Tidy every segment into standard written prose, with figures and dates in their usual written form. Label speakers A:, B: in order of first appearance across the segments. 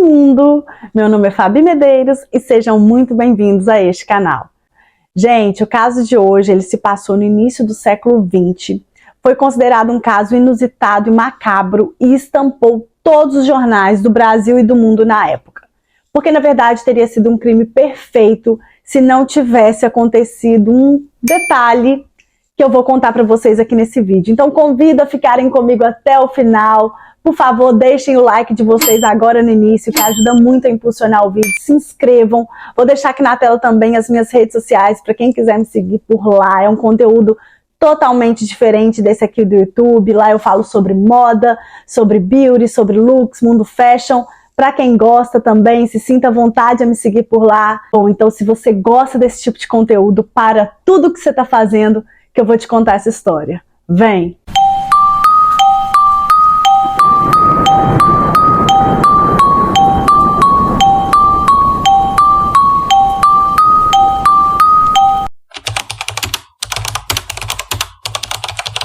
A: mundo! Meu nome é Fabi Medeiros e sejam muito bem-vindos a este canal. Gente, o caso de hoje ele se passou no início do século XX. Foi considerado um caso inusitado e macabro e estampou todos os jornais do Brasil e do mundo na época. Porque, na verdade, teria sido um crime perfeito se não tivesse acontecido um detalhe que eu vou contar para vocês aqui nesse vídeo. Então, convido a ficarem comigo até o final. Por favor, deixem o like de vocês agora no início, que ajuda muito a impulsionar o vídeo. Se inscrevam. Vou deixar aqui na tela também as minhas redes sociais, para quem quiser me seguir por lá. É um conteúdo totalmente diferente desse aqui do YouTube. Lá eu falo sobre moda, sobre beauty, sobre looks, mundo fashion. Para quem gosta também, se sinta à vontade a me seguir por lá. Bom, então se você gosta desse tipo de conteúdo, para tudo que você está fazendo, que eu vou te contar essa história. Vem!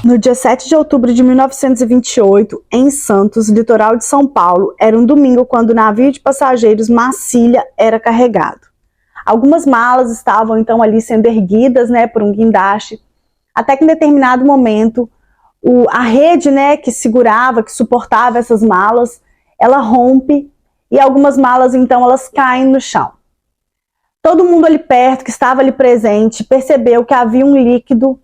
A: No dia 7 de outubro de 1928, em Santos, litoral de São Paulo, era um domingo quando o navio de passageiros Marcília era carregado. Algumas malas estavam então ali sendo erguidas, por um guindaste, até que em determinado momento a rede, que segurava, que suportava essas malas, ela rompe e algumas malas então elas caem no chão. Todo mundo ali perto, que estava ali presente, percebeu que havia um líquido,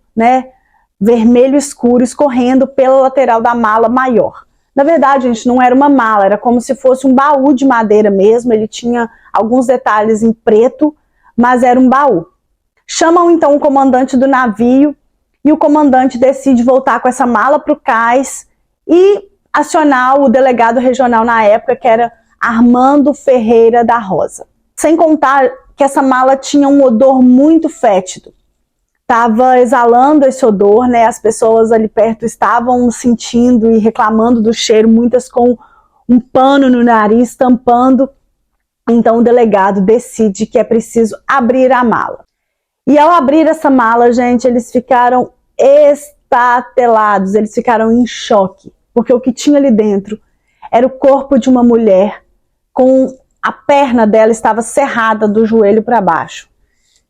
A: vermelho escuro escorrendo pela lateral da mala maior. Na verdade, gente, não era uma mala, era como se fosse um baú de madeira mesmo. Ele tinha alguns detalhes em preto, mas era um baú. Chamam então o comandante do navio e o comandante decide voltar com essa mala para o cais e acionar o delegado regional na época, que era Armando Ferreira da Rosa. Sem contar que essa mala tinha um odor muito fétido. Estava exalando esse odor, as pessoas ali perto estavam sentindo e reclamando do cheiro, muitas com um pano no nariz, tampando. Então o delegado decide que é preciso abrir a mala. E ao abrir essa mala, gente, eles ficaram estatelados, eles ficaram em choque, porque o que tinha ali dentro era o corpo de uma mulher com a perna dela estava cerrada do joelho para baixo.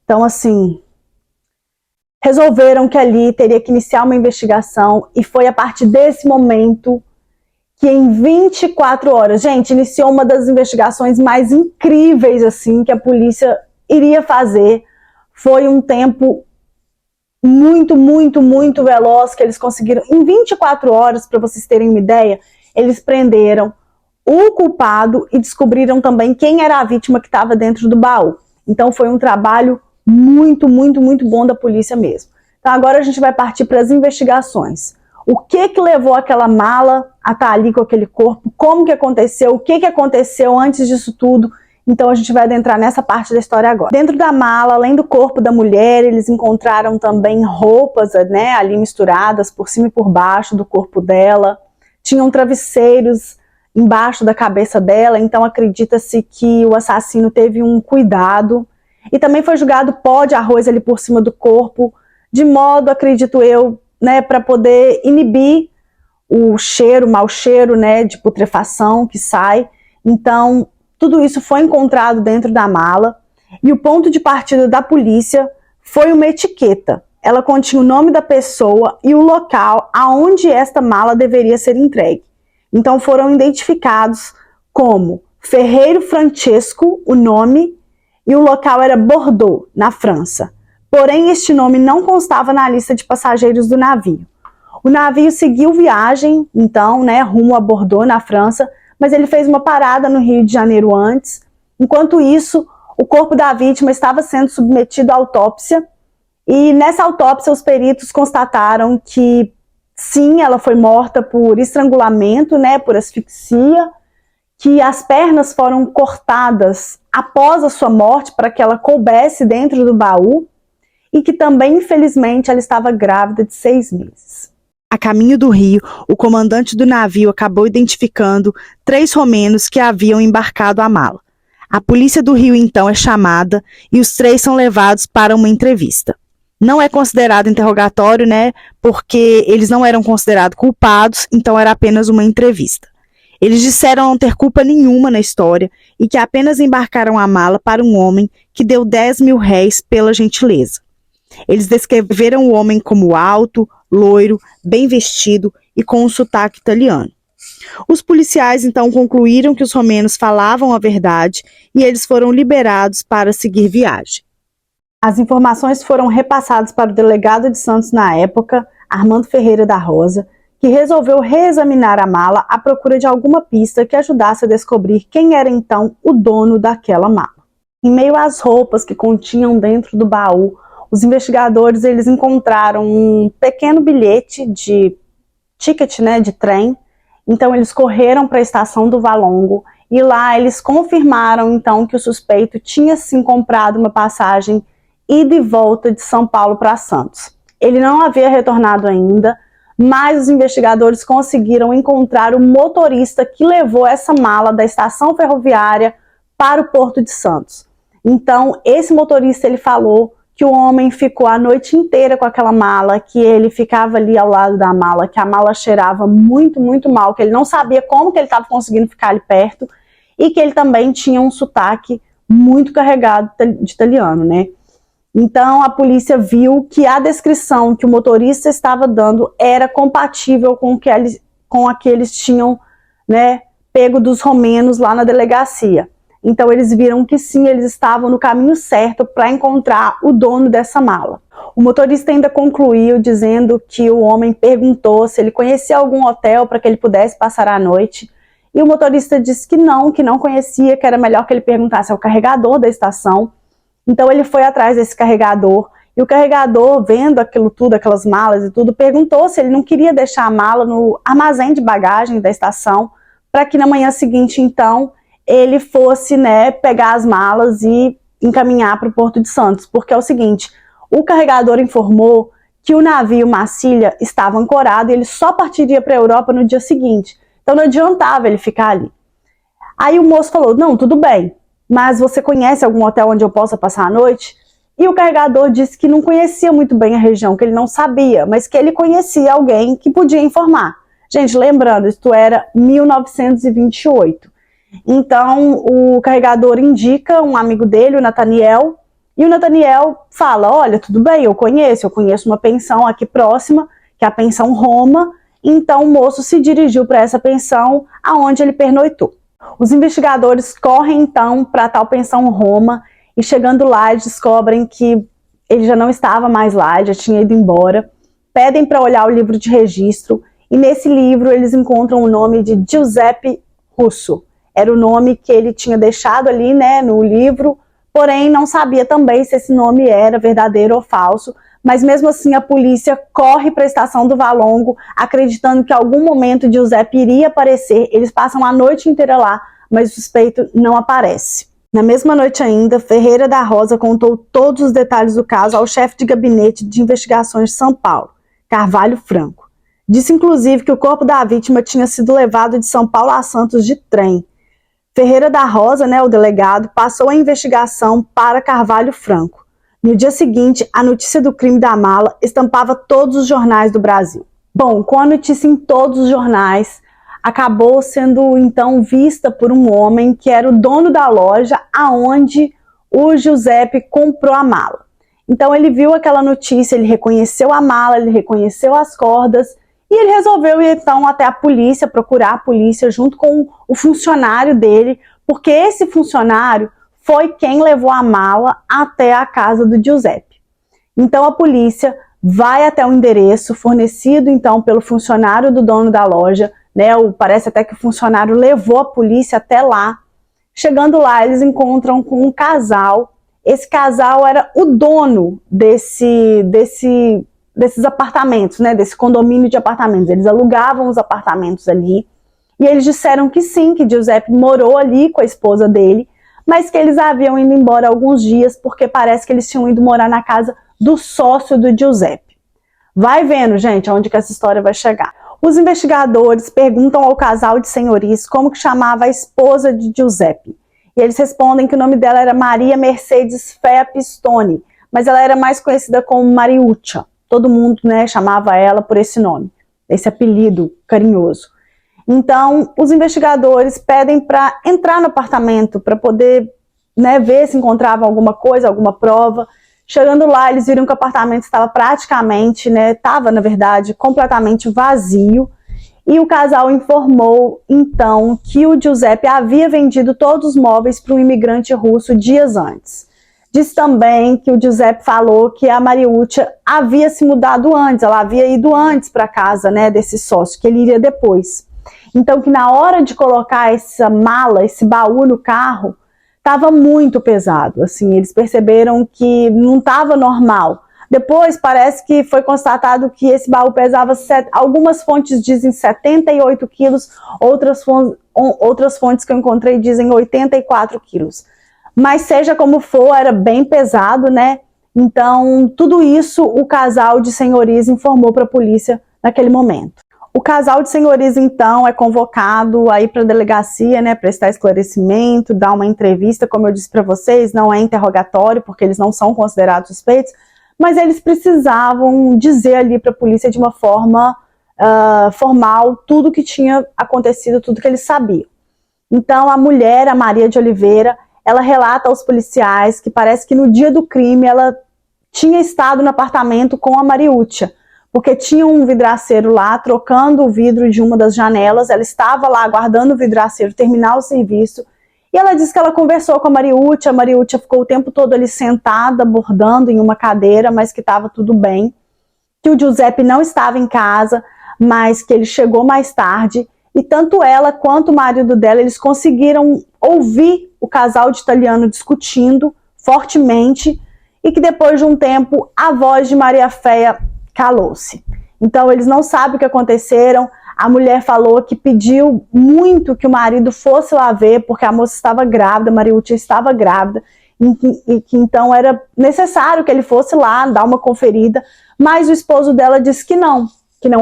A: Então, assim, resolveram que ali teria que iniciar uma investigação e foi a partir desse momento que em 24 horas, gente, iniciou uma das investigações mais incríveis assim que a polícia iria fazer. Foi um tempo muito, muito, muito veloz que eles conseguiram. Em 24 horas, para vocês terem uma ideia, eles prenderam o culpado e descobriram também quem era a vítima que estava dentro do baú. Então foi um trabalho muito, muito, muito bom da polícia mesmo. Então agora a gente vai partir para as investigações. O que levou aquela mala a estar ali com aquele corpo? Como que aconteceu? O que aconteceu antes disso tudo? Então a gente vai adentrar nessa parte da história agora. Dentro da mala, além do corpo da mulher, eles encontraram também roupas, ali misturadas por cima e por baixo do corpo dela. Tinham travesseiros embaixo da cabeça dela, então acredita-se que o assassino teve um cuidado. E também foi jogado pó de arroz ali por cima do corpo, de modo, acredito eu, para poder inibir o cheiro, o mau cheiro, de putrefação que sai. Então, tudo isso foi encontrado dentro da mala. E o ponto de partida da polícia foi uma etiqueta. Ela continha o nome da pessoa e o local aonde esta mala deveria ser entregue. Então, foram identificados como Ferreiro Francesco, o nome, e o local era Bordeaux, na França. Porém, este nome não constava na lista de passageiros do navio. O navio seguiu viagem, então, rumo a Bordeaux, na França, mas ele fez uma parada no Rio de Janeiro antes. Enquanto isso, o corpo da vítima estava sendo submetido à autópsia, e nessa autópsia os peritos constataram que, sim, ela foi morta por estrangulamento, por asfixia, que as pernas foram cortadas após a sua morte para que ela coubesse dentro do baú e que também, infelizmente, ela estava grávida de 6 meses. A caminho do Rio, o comandante do navio acabou identificando 3 romenos que haviam embarcado a mala. A polícia do Rio, então, é chamada e os 3 são levados para uma entrevista. Não é considerado interrogatório, porque eles não eram considerados culpados, então era apenas uma entrevista.
B: Eles disseram não ter culpa nenhuma na história e que apenas embarcaram a mala para um homem que deu 10 mil réis pela gentileza. Eles descreveram o homem como alto, loiro, bem vestido e com um sotaque italiano. Os policiais então concluíram que os romenos falavam a verdade e eles foram liberados para seguir viagem.
A: As informações foram repassadas para o delegado de Santos na época, Armando Ferreira da Rosa, que resolveu reexaminar a mala à procura de alguma pista que ajudasse a descobrir quem era então o dono daquela mala. Em meio às roupas que continham dentro do baú, os investigadores eles encontraram um pequeno bilhete de ticket, de trem. Então eles correram para a estação do Valongo e lá eles confirmaram então que o suspeito tinha sim comprado uma passagem ida e volta de São Paulo para Santos. Ele não havia retornado ainda, mas os investigadores conseguiram encontrar o motorista que levou essa mala da estação ferroviária para o Porto de Santos. Então, esse motorista ele falou que o homem ficou a noite inteira com aquela mala, que ele ficava ali ao lado da mala, que a mala cheirava muito, muito mal, que ele não sabia como que ele estava conseguindo ficar ali perto e que ele também tinha um sotaque muito carregado de italiano, Então, a polícia viu que a descrição que o motorista estava dando era compatível com a que eles tinham, pego dos romenos lá na delegacia. Então, eles viram que sim, eles estavam no caminho certo para encontrar o dono dessa mala. O motorista ainda concluiu dizendo que o homem perguntou se ele conhecia algum hotel para que ele pudesse passar a noite. E o motorista disse que não conhecia, que era melhor que ele perguntasse ao carregador da estação. Então ele foi atrás desse carregador e o carregador, vendo aquilo tudo, aquelas malas e tudo, perguntou se ele não queria deixar a mala no armazém de bagagem da estação para que na manhã seguinte, então, ele fosse pegar as malas e encaminhar para o Porto de Santos. Porque é o seguinte, o carregador informou que o navio Marcília estava ancorado e ele só partiria para a Europa no dia seguinte. Então não adiantava ele ficar ali. Aí o moço falou, não, tudo bem, mas você conhece algum hotel onde eu possa passar a noite? E o carregador disse que não conhecia muito bem a região, que ele não sabia, mas que ele conhecia alguém que podia informar. Gente, lembrando, isto era 1928. Então, o carregador indica um amigo dele, o Nathaniel, e o Nathaniel fala, olha, tudo bem, eu conheço uma pensão aqui próxima, que é a pensão Roma, então o moço se dirigiu para essa pensão, aonde ele pernoitou. Os investigadores correm então para tal pensão Roma e chegando lá eles descobrem que ele já não estava mais lá, já tinha ido embora. Pedem para olhar o livro de registro e nesse livro eles encontram o nome de Giuseppe Russo. Era o nome que ele tinha deixado ali, no livro, porém não sabia também se esse nome era verdadeiro ou falso. Mas mesmo assim a polícia corre para a estação do Valongo, acreditando que em algum momento Giuseppe iria aparecer. Eles passam a noite inteira lá, mas o suspeito não aparece. Na mesma noite ainda, Ferreira da Rosa contou todos os detalhes do caso ao chefe de gabinete de investigações de São Paulo, Carvalho Franco. Disse inclusive que o corpo da vítima tinha sido levado de São Paulo a Santos de trem. Ferreira da Rosa, o delegado, passou a investigação para Carvalho Franco. No dia seguinte, a notícia do crime da mala estampava todos os jornais do Brasil. Bom, com a notícia em todos os jornais, acabou sendo então vista por um homem que era o dono da loja aonde o Giuseppe comprou a mala. Então ele viu aquela notícia, ele reconheceu a mala, ele reconheceu as cordas e ele resolveu ir então até a polícia, procurar a polícia junto com o funcionário dele, porque esse funcionário foi quem levou a mala até a casa do Giuseppe. Então a polícia vai até o endereço fornecido então pelo funcionário do dono da loja, parece até que o funcionário levou a polícia até lá. Chegando lá, eles encontram com um casal. Esse casal era o dono desses apartamentos, desse condomínio de apartamentos. Eles alugavam os apartamentos ali. E eles disseram que sim, que Giuseppe morou ali com a esposa dele, mas que eles haviam ido embora há alguns dias, porque parece que eles tinham ido morar na casa do sócio do Giuseppe. Vai vendo, gente, aonde que essa história vai chegar. Os investigadores perguntam ao casal de senhorios como que chamava a esposa de Giuseppe. E eles respondem que o nome dela era Maria Mercedes Fea Pistone, mas ela era mais conhecida como Mariuccia. Todo mundo, chamava ela por esse nome, esse apelido carinhoso. Então, os investigadores pedem para entrar no apartamento, para poder, né, ver se encontravam alguma coisa, alguma prova. Chegando lá, eles viram que o apartamento estava praticamente, né, estava, na verdade, completamente vazio. E o casal informou, então, que o Giuseppe havia vendido todos os móveis para um imigrante russo dias antes. Diz também que o Giuseppe falou que a Mariuccia havia se mudado antes, ela havia ido antes para a casa, né, desse sócio, que ele iria depois. Então, que na hora de colocar essa mala, esse baú no carro, estava muito pesado. Assim, eles perceberam que não estava normal. Depois, parece que foi constatado que esse baú pesava, algumas fontes dizem 78 quilos, outras fontes que eu encontrei dizem 84 quilos. Mas seja como for, era bem pesado, né? Então, tudo isso o casal de senhorias informou para a polícia naquele momento. O casal de senhorias, então, é convocado aí para a delegacia, né, prestar esclarecimento, dar uma entrevista, como eu disse para vocês, não é interrogatório, porque eles não são considerados suspeitos, mas eles precisavam dizer ali para a polícia de uma forma formal tudo que tinha acontecido, tudo que eles sabiam. Então, a mulher, a Maria de Oliveira, ela relata aos policiais que parece que no dia do crime ela tinha estado no apartamento com a Mariuccia, porque tinha um vidraceiro lá trocando o vidro de uma das janelas, ela estava lá aguardando o vidraceiro terminar o serviço, e ela disse que ela conversou com a Mariuccia ficou o tempo todo ali sentada, bordando em uma cadeira, mas que estava tudo bem, que o Giuseppe não estava em casa, mas que ele chegou mais tarde, e tanto ela quanto o marido dela, eles conseguiram ouvir o casal de italiano discutindo fortemente, e que depois de um tempo a voz de Maria Féia calou-se. Então eles não sabem o que aconteceram. A mulher falou que pediu muito que o marido fosse lá ver, porque a moça estava grávida, a Mariuccia estava grávida, e que então era necessário que ele fosse lá dar uma conferida, mas o esposo dela disse que não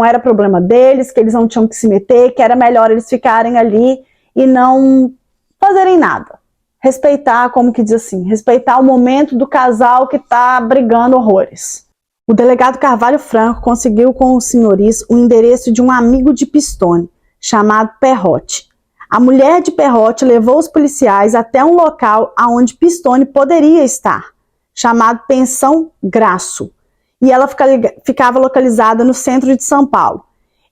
A: era problema deles, que eles não tinham que se meter, que era melhor eles ficarem ali e não fazerem nada. Respeitar, como que diz assim, respeitar o momento do casal que está brigando horrores. O delegado Carvalho Franco conseguiu com os senhoris o endereço de um amigo de Pistone, chamado Perrotti. A mulher de Perrotti levou os policiais até um local onde Pistone poderia estar, chamado Pensão Graço, e ela ficava localizada no centro de São Paulo.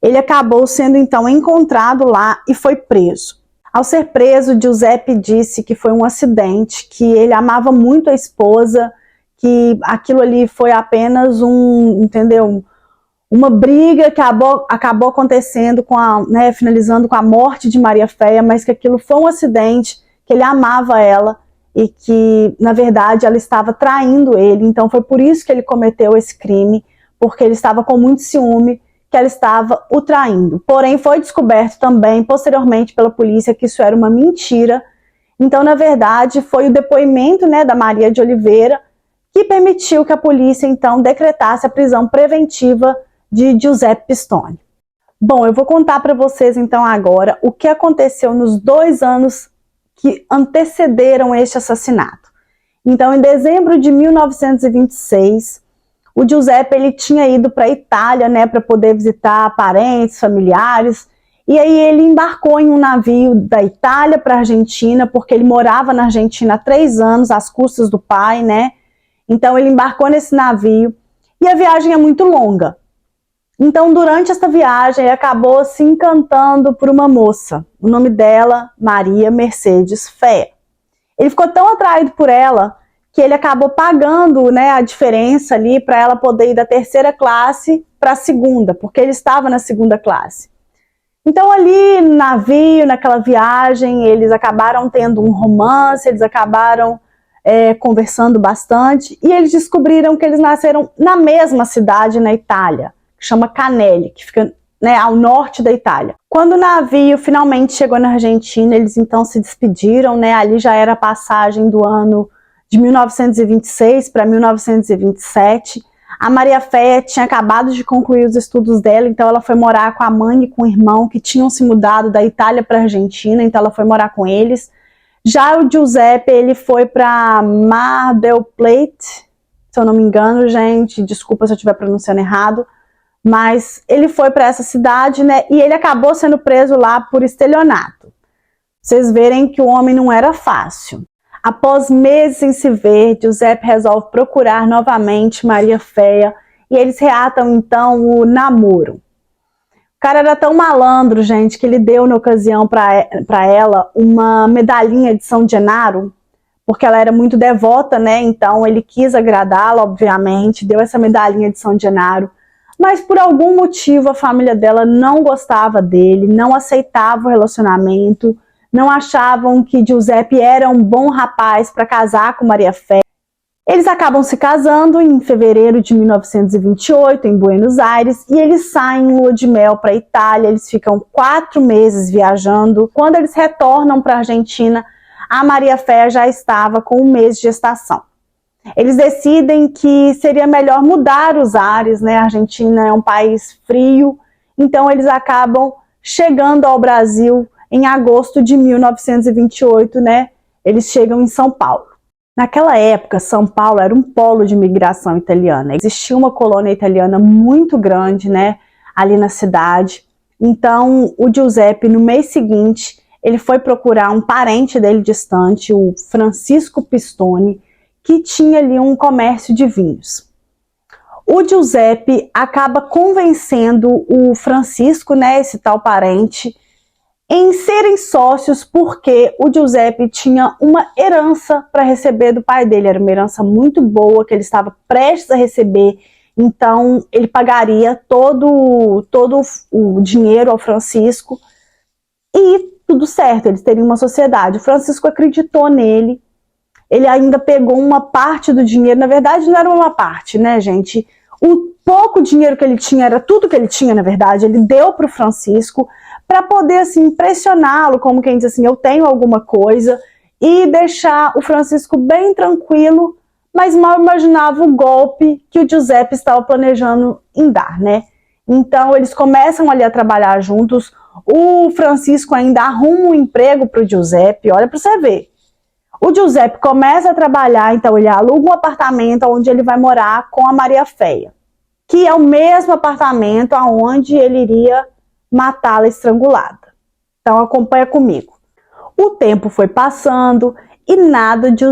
A: Ele acabou sendo então encontrado lá e foi preso. Ao ser preso, Giuseppe disse que foi um acidente, que ele amava muito a esposa, que aquilo ali foi apenas uma briga que acabou acontecendo finalizando com a morte de Maria Féia, mas que aquilo foi um acidente, que ele amava ela e que, na verdade, ela estava traindo ele. Então foi por isso que ele cometeu esse crime, porque ele estava com muito ciúme que ela estava o traindo. Porém, foi descoberto também, posteriormente, pela polícia que isso era uma mentira. Então, na verdade, foi o depoimento, né, da Maria de Oliveira que permitiu que a polícia, então, decretasse a prisão preventiva de Giuseppe Pistone. Bom, eu vou contar para vocês, então, agora o que aconteceu nos 2 anos que antecederam este assassinato. Então, em dezembro de 1926, o Giuseppe ele tinha ido para a Itália, né, para poder visitar parentes, familiares, e aí ele embarcou em um navio da Itália para a Argentina, porque ele morava na Argentina há 3 anos, às custas do pai, né? Então ele embarcou nesse navio e a viagem é muito longa. Então durante essa viagem ele acabou se encantando por uma moça, o nome dela Maria Mercedes Féia. Ele ficou tão atraído por ela que ele acabou pagando, né, a diferença ali para ela poder ir da 3ª classe para a 2ª, porque ele estava na 2ª classe. Então ali no navio, naquela viagem, eles acabaram tendo um romance, eles acabaram conversando bastante, e eles descobriram que eles nasceram na mesma cidade na Itália, que chama Canelli, que fica, né, ao norte da Itália. Quando o navio finalmente chegou na Argentina, eles então se despediram, né, ali já era a passagem do ano de 1926 para 1927, a Maria Féia tinha acabado de concluir os estudos dela, então ela foi morar com a mãe e com o irmão, que tinham se mudado da Itália para a Argentina, então ela foi morar com eles. Já o Giuseppe, ele foi para Mar del Plata, se eu não me engano, gente, desculpa se eu estiver pronunciando errado, Mas ele foi para essa cidade, né? E ele acabou sendo preso lá por estelionato. Vocês verem que o homem não era fácil. Após meses sem se ver, Giuseppe resolve procurar novamente Maria Féia e eles reatam então o namoro. O cara era tão malandro, gente, que ele deu na ocasião para ela uma medalhinha de São Genaro, porque ela era muito devota, né? Então ele quis agradá-la, obviamente, deu essa medalhinha de São Genaro. Mas por algum motivo a família dela não gostava dele, não aceitava o relacionamento, não achavam que Giuseppe era um bom rapaz para casar com Maria Féia. Eles acabam se casando em fevereiro de 1928, em Buenos Aires, e eles saem em lua de mel para a Itália. Eles ficam 4 meses viajando. Quando eles retornam para a Argentina, a Maria Féia já estava com 1 mês de gestação. Eles decidem que seria melhor mudar os ares, né? A Argentina é um país frio, então eles acabam chegando ao Brasil em agosto de 1928, né? Eles chegam em São Paulo. Naquela época, São Paulo era um polo de imigração italiana. Existia uma colônia italiana muito grande, né? Ali na cidade. Então, o Giuseppe, no mês seguinte, ele foi procurar um parente dele distante, o Francisco Pistone, que tinha ali um comércio de vinhos. O Giuseppe acaba convencendo o Francisco, né, esse tal parente, em serem sócios, porque o Giuseppe tinha uma herança para receber do pai dele. Era uma herança muito boa que ele estava prestes a receber, então ele pagaria todo o dinheiro ao Francisco e tudo certo, eles teriam uma sociedade. O Francisco acreditou nele. Ele ainda pegou uma parte do dinheiro, na verdade não era uma parte, né, gente? O pouco dinheiro que ele tinha, era tudo que ele tinha, na verdade, ele deu para o Francisco para poder, assim, impressioná-lo, como quem diz assim, eu tenho alguma coisa, e deixar o Francisco bem tranquilo, mas mal imaginava o golpe que o Giuseppe estava planejando em dar, né? Então, eles começam ali a trabalhar juntos, o Francisco ainda arruma um emprego para o Giuseppe, olha para você ver. O Giuseppe começa a trabalhar, então ele aluga um apartamento onde ele vai morar com a Maria Féia, que é o mesmo apartamento onde ele iria matá-la estrangulada. Então acompanha comigo. O tempo foi passando e nada de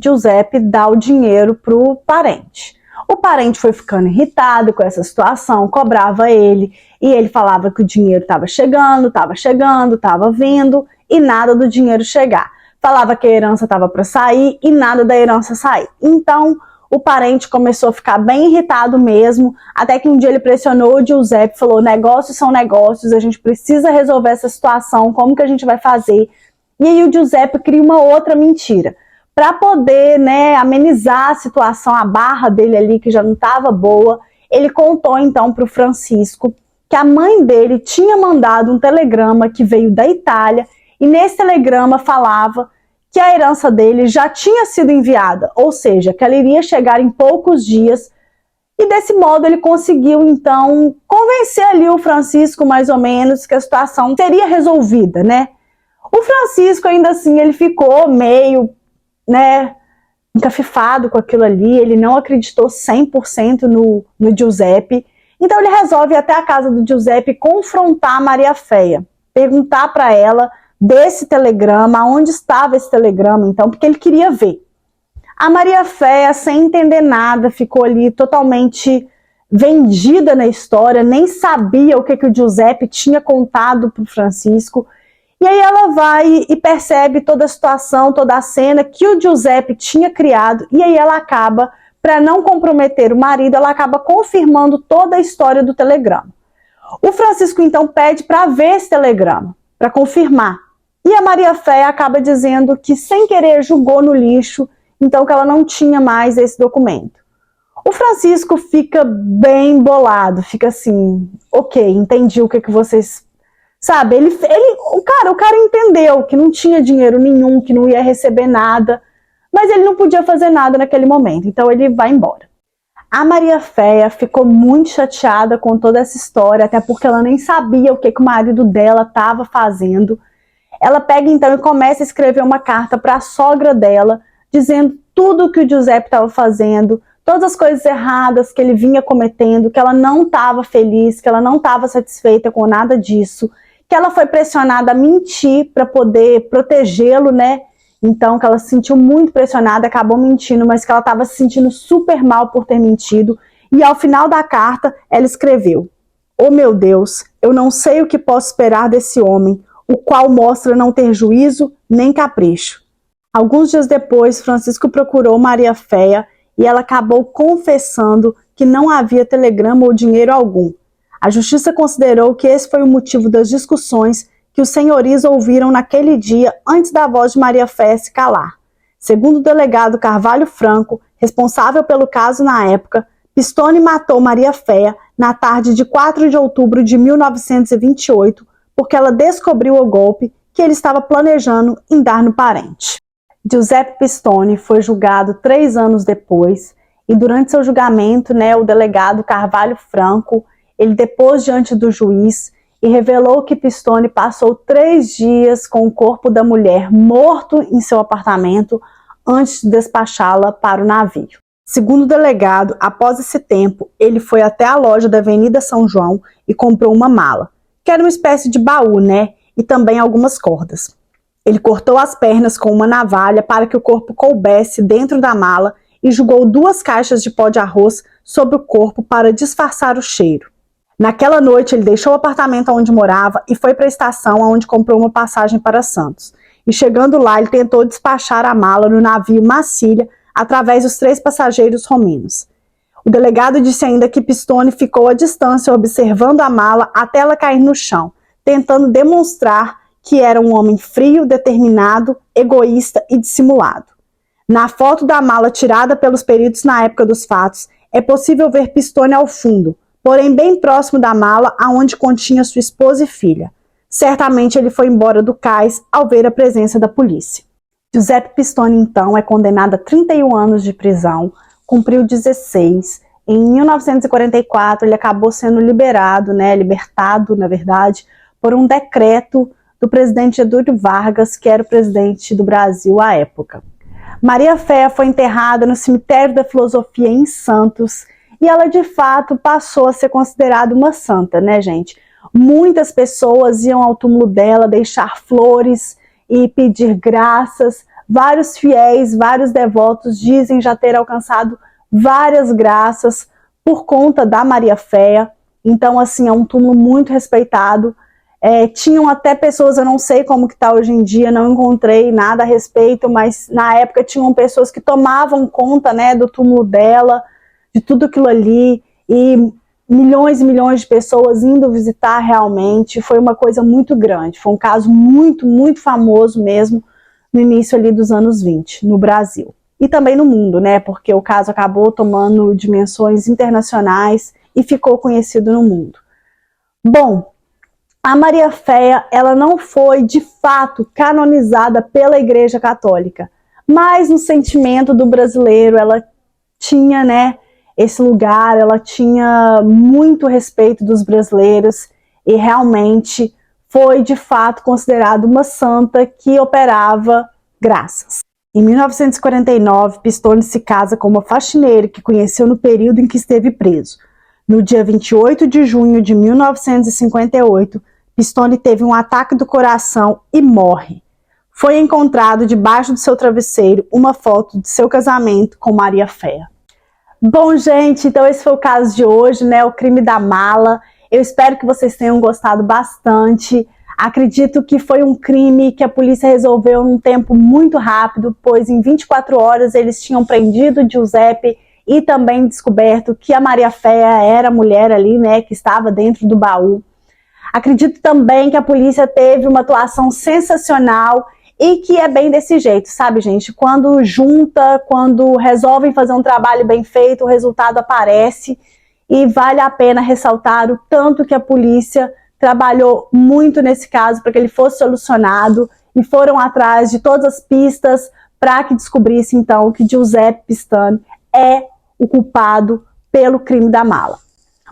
A: Giuseppe dá o dinheiro para o parente. O parente foi ficando irritado com essa situação, cobrava ele, e ele falava que o dinheiro estava chegando, estava vindo, e nada do dinheiro chegar. Falava que a herança estava para sair e nada da herança sair. Então, o parente começou a ficar bem irritado mesmo, até que um dia ele pressionou o Giuseppe, falou, negócios são negócios, a gente precisa resolver essa situação, como que a gente vai fazer? E aí o Giuseppe cria uma outra mentira. Para poder, né, amenizar a situação, a barra dele ali, que já não estava boa, ele contou então para o Francisco que a mãe dele tinha mandado um telegrama que veio da Itália, e nesse telegrama falava que a herança dele já tinha sido enviada, ou seja, que ela iria chegar em poucos dias, e desse modo ele conseguiu então convencer ali o Francisco mais ou menos que a situação seria resolvida, né? O Francisco ainda assim, ele ficou meio, né, encafifado com aquilo ali, ele não acreditou 100% no Giuseppe, então ele resolve ir até a casa do Giuseppe confrontar a Maria Féia, perguntar para ela desse telegrama, onde estava esse telegrama, então, porque ele queria ver. A Maria Féia, sem entender nada, ficou ali totalmente vendida na história, nem sabia o que o Giuseppe tinha contado para o Francisco, e aí ela vai e percebe toda a situação, toda a cena que o Giuseppe tinha criado, e aí ela acaba, para não comprometer o marido, ela acaba confirmando toda a história do telegrama. O Francisco, então, pede para ver esse telegrama, para confirmar. E a Maria Féia acaba dizendo que sem querer jogou no lixo, então que ela não tinha mais esse documento. O Francisco fica bem bolado, fica assim, ok, entendi o que vocês... Sabe, o cara entendeu que não tinha dinheiro nenhum, que não ia receber nada, mas ele não podia fazer nada naquele momento, então ele vai embora. A Maria Féia ficou muito chateada com toda essa história, até porque ela nem sabia o que o marido dela estava fazendo. Ela pega então e começa a escrever uma carta para a sogra dela, dizendo tudo o que o Giuseppe estava fazendo, todas as coisas erradas que ele vinha cometendo, que ela não estava feliz, que ela não estava satisfeita com nada disso, que ela foi pressionada a mentir para poder protegê-lo, né? Então, que ela se sentiu muito pressionada, acabou mentindo, mas que ela estava se sentindo super mal por ter mentido. E ao final da carta, ela escreveu: "Oh meu Deus, eu não sei o que posso esperar desse homem, o qual mostra não ter juízo nem capricho." Alguns dias depois, Francisco procurou Maria Féia e ela acabou confessando que não havia telegrama ou dinheiro algum. A justiça considerou que esse foi o motivo das discussões que os senhorios ouviram naquele dia antes da voz de Maria Féia se calar. Segundo o delegado Carvalho Franco, responsável pelo caso na época, Pistone matou Maria Féia na tarde de 4 de outubro de 1928, porque ela descobriu o golpe que ele estava planejando em dar no parente. Giuseppe Pistone foi julgado 3 anos depois e durante seu julgamento, o delegado Carvalho Franco, ele depôs diante do juiz e revelou que Pistone passou 3 dias com o corpo da mulher morto em seu apartamento antes de despachá-la para o navio. Segundo o delegado, após esse tempo, ele foi até a loja da Avenida São João e comprou uma mala, que era uma espécie de baú, e também algumas cordas. Ele cortou as pernas com uma navalha para que o corpo coubesse dentro da mala e jogou 2 caixas de pó de arroz sobre o corpo para disfarçar o cheiro. Naquela noite, ele deixou o apartamento onde morava e foi para a estação onde comprou uma passagem para Santos. E chegando lá, ele tentou despachar a mala no navio Massilia através dos 3 passageiros romenos. O delegado disse ainda que Pistone ficou à distância observando a mala até ela cair no chão, tentando demonstrar que era um homem frio, determinado, egoísta e dissimulado. Na foto da mala tirada pelos peritos na época dos fatos, é possível ver Pistone ao fundo, porém bem próximo da mala aonde continha sua esposa e filha. Certamente ele foi embora do cais ao ver a presença da polícia. Giuseppe Pistone, então, é condenado a 31 anos de prisão, cumpriu 16. Em 1944, ele acabou sendo libertado, na verdade, por um decreto do presidente Getúlio Vargas, que era o presidente do Brasil à época. Maria Féia foi enterrada no Cemitério da Filosofia em Santos, e ela, de fato, passou a ser considerada uma santa, gente? Muitas pessoas iam ao túmulo dela deixar flores e pedir graças. Vários fiéis, vários devotos dizem já ter alcançado várias graças por conta da Maria Féia. Então, assim, é um túmulo muito respeitado. Tinham até pessoas, eu não sei como que está hoje em dia, não encontrei nada a respeito, mas na época tinham pessoas que tomavam conta, do túmulo dela, de tudo aquilo ali, e milhões e milhões de pessoas indo visitar realmente. Foi uma coisa muito grande, foi um caso muito, muito famoso mesmo no início ali dos anos 20, no Brasil. E também no mundo, porque o caso acabou tomando dimensões internacionais e ficou conhecido no mundo. Bom, a Maria Féia, ela não foi de fato canonizada pela Igreja Católica, mas no sentimento do brasileiro ela tinha, esse lugar, ela tinha muito respeito dos brasileiros e realmente foi de fato considerada uma santa que operava graças. Em 1949, Pistone se casa com uma faxineira que conheceu no período em que esteve preso. No dia 28 de junho de 1958, Pistone teve um ataque do coração e morre. Foi encontrado debaixo do seu travesseiro uma foto de seu casamento com Maria Féia. Bom, gente, então esse foi o caso de hoje, o crime da mala. Eu espero que vocês tenham gostado bastante. Acredito que foi um crime que a polícia resolveu num tempo muito rápido, pois em 24 horas eles tinham prendido Giuseppe e também descoberto que a Maria Féia era a mulher ali, que estava dentro do baú. Acredito também que a polícia teve uma atuação sensacional e que é bem desse jeito, sabe, gente? Quando junta, quando resolvem fazer um trabalho bem feito, o resultado aparece e vale a pena ressaltar o tanto que a polícia trabalhou muito nesse caso para que ele fosse solucionado e foram atrás de todas as pistas para que descobrisse, então, que Giuseppe Pistone é o culpado pelo crime da mala.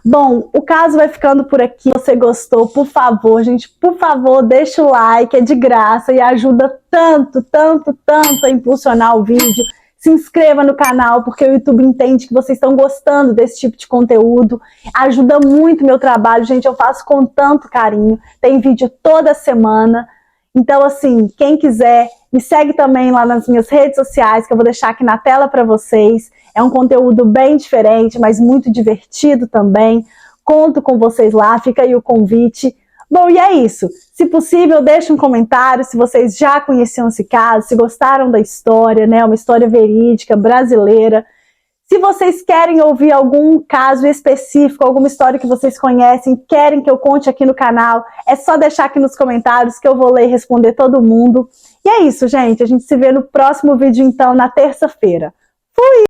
A: Bom, o caso vai ficando por aqui. Se você gostou, por favor, gente, por favor, deixa o like, é de graça e ajuda tanto, tanto, tanto a impulsionar o vídeo. Se inscreva no canal, porque o YouTube entende que vocês estão gostando desse tipo de conteúdo. Ajuda muito o meu trabalho, gente, eu faço com tanto carinho. Tem vídeo toda semana. Então, assim, quem quiser, me segue também lá nas minhas redes sociais, que eu vou deixar aqui na tela para vocês. É um conteúdo bem diferente, mas muito divertido também. Conto com vocês lá, fica aí o convite. Bom, e é isso. Se possível, deixe um comentário se vocês já conheciam esse caso, se gostaram da história, né? Uma história verídica, brasileira. Se vocês querem ouvir algum caso específico, alguma história que vocês conhecem, querem que eu conte aqui no canal, é só deixar aqui nos comentários que eu vou ler e responder todo mundo. E é isso, gente. A gente se vê no próximo vídeo, então, na terça-feira. Fui!